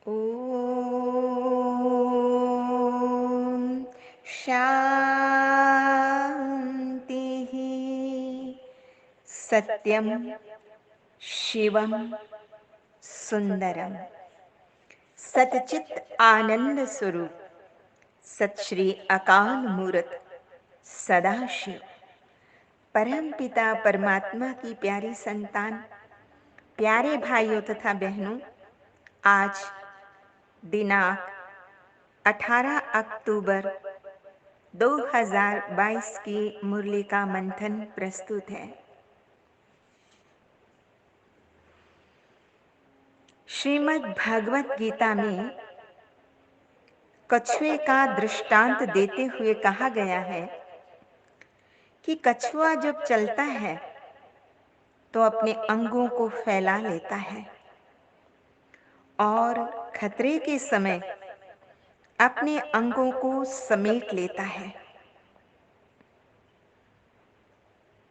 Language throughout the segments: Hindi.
ॐ शान्तिः। सत्यं शिवं सुंदरम सतचित आनंद स्वरूप सत श्री अकाल मूर्त सदाशिव परम पिता परमात्मा की प्यारी संतान, प्यारे भाइयों तथा बहनों, आज दिनांक 18 अक्टूबर 2022 की मुरली का मंथन प्रस्तुत है। श्रीमद् भगवत गीता में कछुए का दृष्टांत देते हुए कहा गया है कि कछुआ जब चलता है तो अपने अंगों को फैला लेता है और खतरे के समय अपने अंगों को समेट लेता है।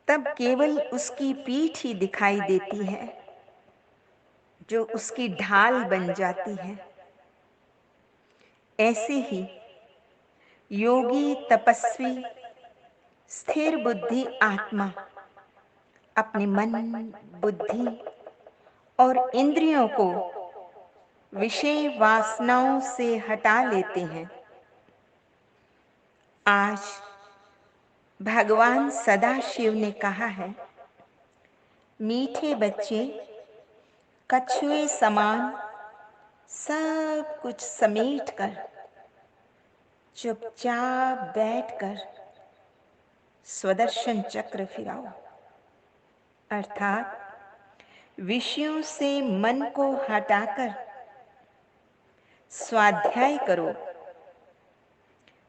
तब केवल उसकी पीठ ही दिखाई देती है जो उसकी ढाल बन जाती है। ऐसे ही योगी तपस्वी स्थिर बुद्धि आत्मा अपने मन, बुद्धि और इंद्रियों को विषय वासनाओं से हटा लेते हैं। आज भगवान सदाशिव ने कहा है, मीठे बच्चे कछुए समान सब कुछ समेटकर चुपचाप बैठकर स्वदर्शन चक्र फिराओ, अर्थात विषयों से मन को हटाकर स्वाध्याय करो,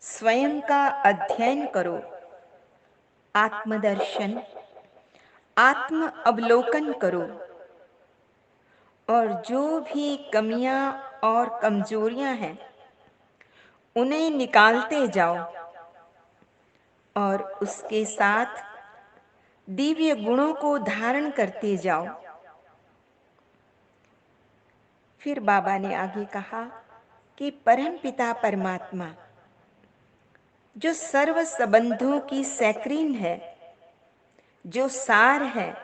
स्वयं का अध्ययन करो, आत्मदर्शन, आत्म अवलोकन करो और जो भी कमियां और कमजोरियां हैं उन्हें निकालते जाओ और उसके साथ दिव्य गुणों को धारण करते जाओ। फिर बाबा ने आगे कहा कि परम पिता परमात्मा जो सर्व संबंधों की सैक्रीन है, जो सार है,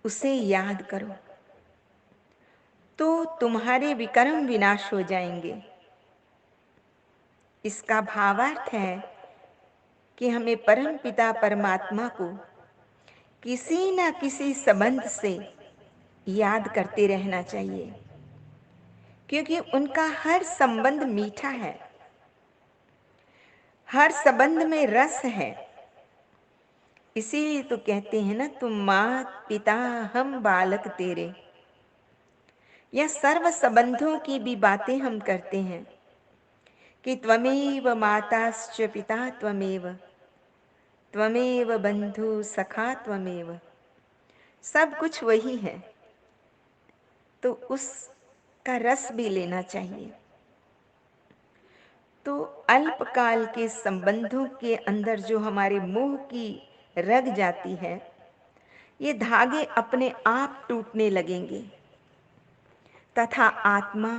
उसे याद करो तो तुम्हारे विकर्म विनाश हो जाएंगे। इसका भावार्थ है कि हमें परम पिता परमात्मा को किसी न किसी संबंध से याद करते रहना चाहिए, क्योंकि उनका हर संबंध मीठा है, हर संबंध में रस है। इसीलिए तो कहते हैं ना, तुम मात पिता हम बालक तेरे। यह सर्व संबंधों की भी बातें हम करते हैं कि त्वमेव माताश्च पिता त्वमेव, त्वमेव बंधु सखा त्वमेव। सब कुछ वही है, तो उसका रस भी लेना चाहिए। तो अल्पकाल के संबंधों के अंदर जो हमारे मोह की रग जाती है, ये धागे अपने आप टूटने लगेंगे तथा आत्मा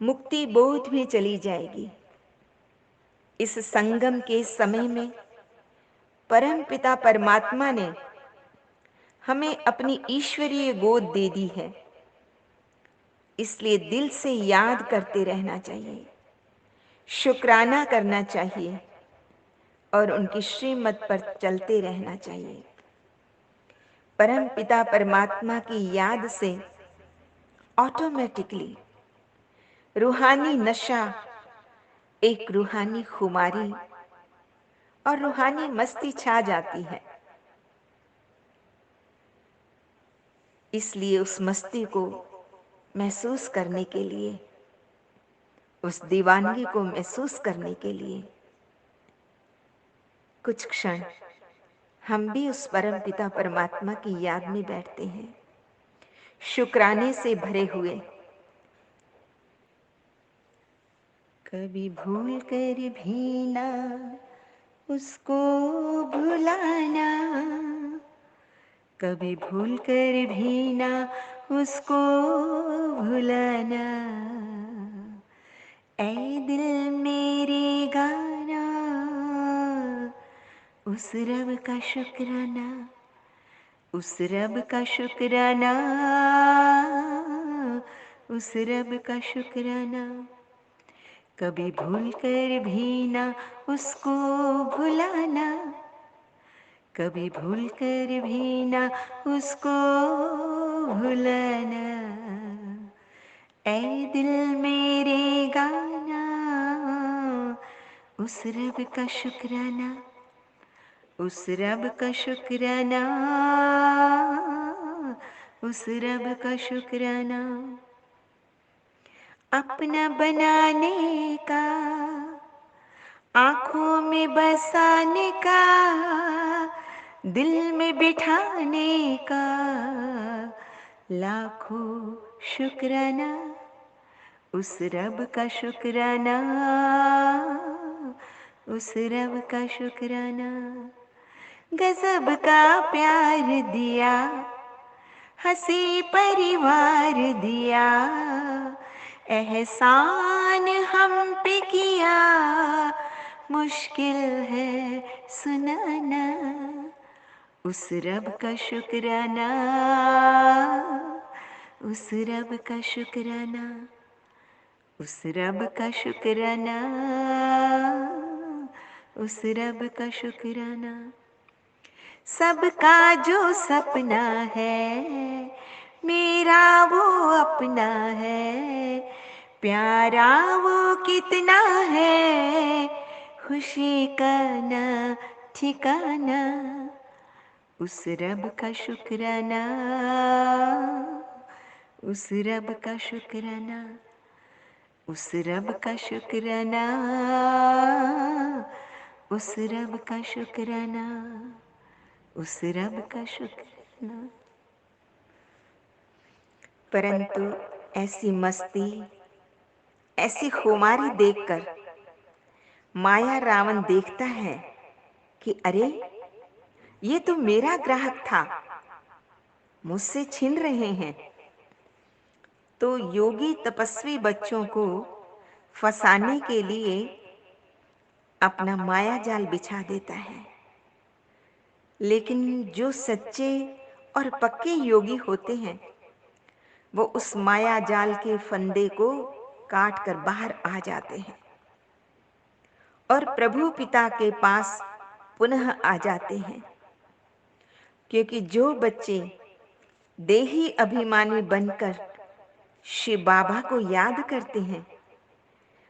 मुक्ति बोध में चली जाएगी। इस संगम के समय में परम पिता परमात्मा ने हमें अपनी ईश्वरीय गोद दे दी है, इसलिए दिल से याद करते रहना चाहिए, शुक्राना करना चाहिए और उनकी श्रीमत पर चलते रहना चाहिए। परम पिता परमात्मा की याद से ऑटोमेटिकली रूहानी नशा, एक रूहानी खुमारी और रूहानी मस्ती छा जाती है। इसलिए उस मस्ती को महसूस करने के लिए, उस दीवानगी को महसूस करने के लिए कुछ क्षण हम भी उस परम पिता परमात्मा की याद में बैठते हैं, शुक्राने से भरे हुए। कभी भूल कर भी ना उसको भुलाना, कभी भूल कर भी ना उसको भुलाना। ऐ दिल मेरे गाना, उस रब का शुक्राना, उस रब का शुक्राना, उस रब का शुक्राना। कभी भूल कर भी ना उसको भुलाना, कभी भूल कर भी ना उसको भुलाना। ऐ दिल मेरे गाना, उस रब का शुक्राना, उस रब का शुक्राना, उस रब का शुक्राना। अपना बनाने का, आँखों में बसाने का, दिल में बिठाने का, लाखों शुक्राना, उस रब का शुक्राना, उस रब का शुक्राना। गजब का प्यार दिया, हंसी परिवार दिया, एहसान हम पे किया, मुश्किल है सुनाना। उस रब का शुक्राना, उस रब का शुक्राना, उस रब का शुक्राना, उस रब का शुक्राना। सबका जो सपना है, मेरा वो अपना है, प्यारा वो कितना है, खुशी का ना ठिकाना। उस रब का शुक्राना, उस रब का शुक्राना, उस रब का शुक्राना, उस रब का शुक्राना, उस रब का शुक्राना। परंतु ऐसी मस्ती, ऐसी खुमारी देखकर माया रावण देखता है कि अरे, ये तो मेरा ग्राहक था, मुझसे छीन रहे हैं। तो योगी तपस्वी बच्चों को फंसाने के लिए अपना माया जाल बिछा देता है। लेकिन जो सच्चे और पक्के योगी होते हैं, वो उस माया जाल के फंदे को काट कर बाहर आ जाते हैं और प्रभु पिता के पास पुनः आ जाते हैं। क्योंकि जो बच्चे देही अभिमानी बनकर शिव बाबा को याद करते हैं,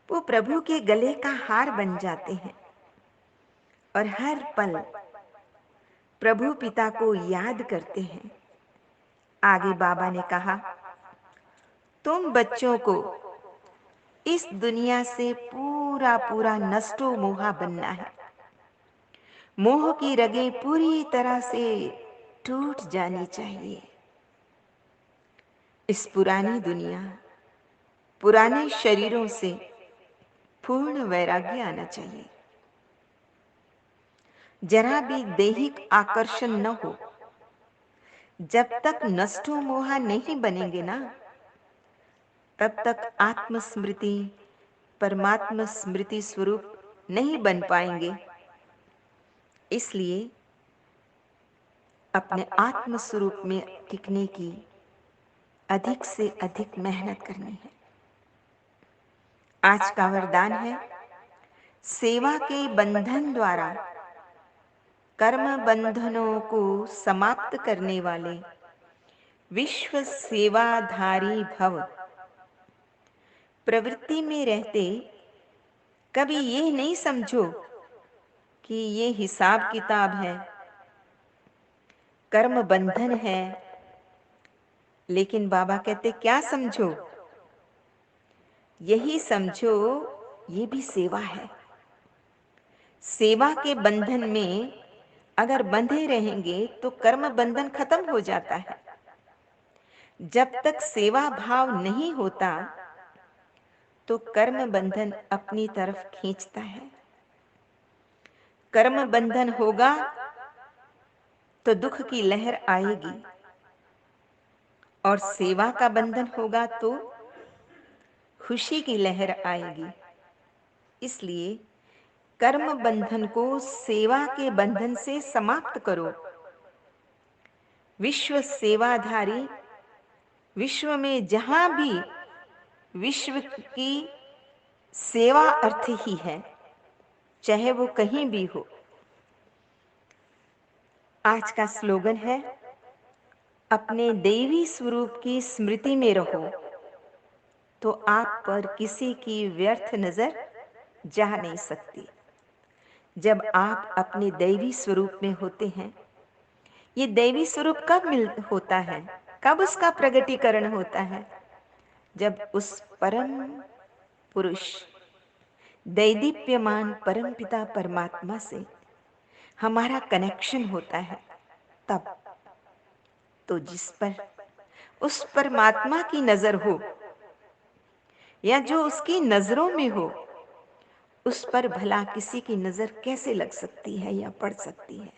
वो प्रभु के गले का हार बन जाते हैं और हर पल प्रभु पिता को याद करते हैं। आगे बाबा ने कहा, तुम बच्चों को इस दुनिया से पूरा पूरा नष्टो मोहा बनना है। मोह की रगें पूरी तरह से टूट जानी चाहिए। इस पुरानी दुनिया, पुराने शरीरों से पूर्ण वैराग्य आना चाहिए। जरा भी दैहिक आकर्षण न हो। जब तक नष्टो मोहा नहीं बनेंगे ना, तब तक आत्मस्मृति, परमात्मा स्मृति स्वरूप नहीं बन पाएंगे। इसलिए अपने आत्म स्वरूप में टिकने की अधिक से अधिक मेहनत करनी है। आज का वरदान है, सेवा के बंधन द्वारा कर्म बंधनों को समाप्त करने वाले विश्व सेवाधारी भव। प्रवृत्ति में रहते कभी ये नहीं समझो कि ये हिसाब किताब है, कर्म बंधन है। लेकिन बाबा कहते क्या समझो? यही समझो, ये भी सेवा है। सेवा के बंधन में अगर बंधे रहेंगे तो कर्म बंधन खत्म हो जाता है। जब तक सेवा भाव नहीं होता तो कर्म बंधन अपनी तरफ खींचता है। कर्म बंधन होगा तो दुख की लहर आएगी। और सेवा का बंधन होगा तो खुशी की लहर आएगी। इसलिए कर्म बंधन को सेवा के बंधन से समाप्त करो। विश्व सेवाधारी, विश्व में जहां भी विश्व की सेवा अर्थ ही है, चाहे वो कहीं भी हो। आज का स्लोगन है, अपने देवी स्वरूप की स्मृति में रहो तो आप पर किसी की व्यर्थ नजर जा नहीं सकती। जब आप अपने दैवी स्वरूप में होते हैं, ये दैवी स्वरूप कब होता है, कब उसका प्रगटीकरण होता है? जब उस परम पुरुष दैदीप्यमान परमपिता परमात्मा से हमारा कनेक्शन होता है, तब तो जिस पर उस परमात्मा की नजर हो या जो उसकी नजरों में हो, उस पर भला किसी की नजर कैसे लग सकती है या पड़ सकती है?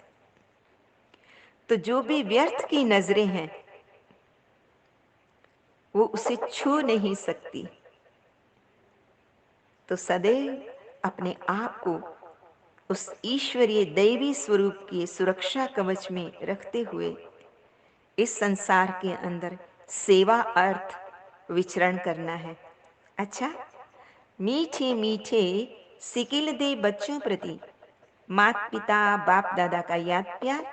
तो जो भी व्यर्थ की नजरें हैं, वो उसे छू नहीं सकती। तो सदैव अपने आप को उस ईश्वरीय दैवी स्वरूप की सुरक्षा कवच में रखते हुए इस संसार के अंदर सेवा अर्थ विचरण करना है। अच्छा, मीठे मीठे सिकिल दे बच्चों प्रति माता पिता बाप दादा का याद प्यार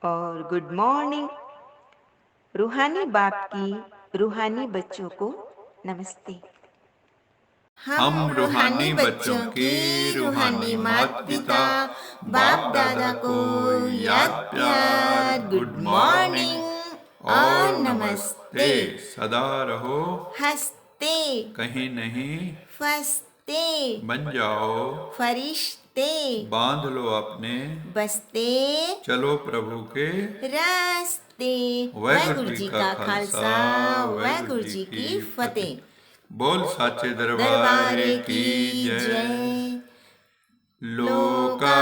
और गुड मॉर्निंग। रूहानी बाप की रूहानी बच्चों को नमस्ते। हम रूहानी बच्चों के रूहानी माता पिता बाप दादा को याद प्यार, गुड मॉर्निंग और नमस्ते। सदा रहो हंसते, कहीं नहीं फंसते, बन जाओ फरिश्ते, बांध लो अपने बसते, चलो प्रभु के रास्ते। वाहिगुरु जी का खालसा, वाहिगुरु जी की फतेह। बोल साचे दरबार की जय। लोका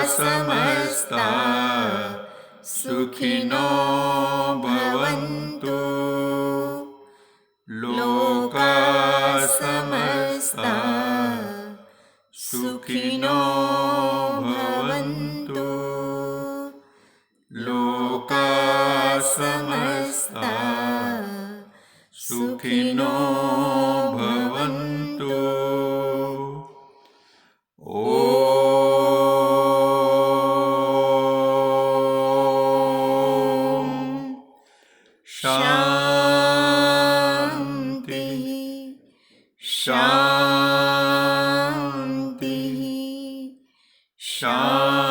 समस्ता सुखिनो भवन्तु, लोका समस्ता सुखिनो भवन्तु, लोका समस्ता सुखिनो भवन्तु। शांति शांति शांति।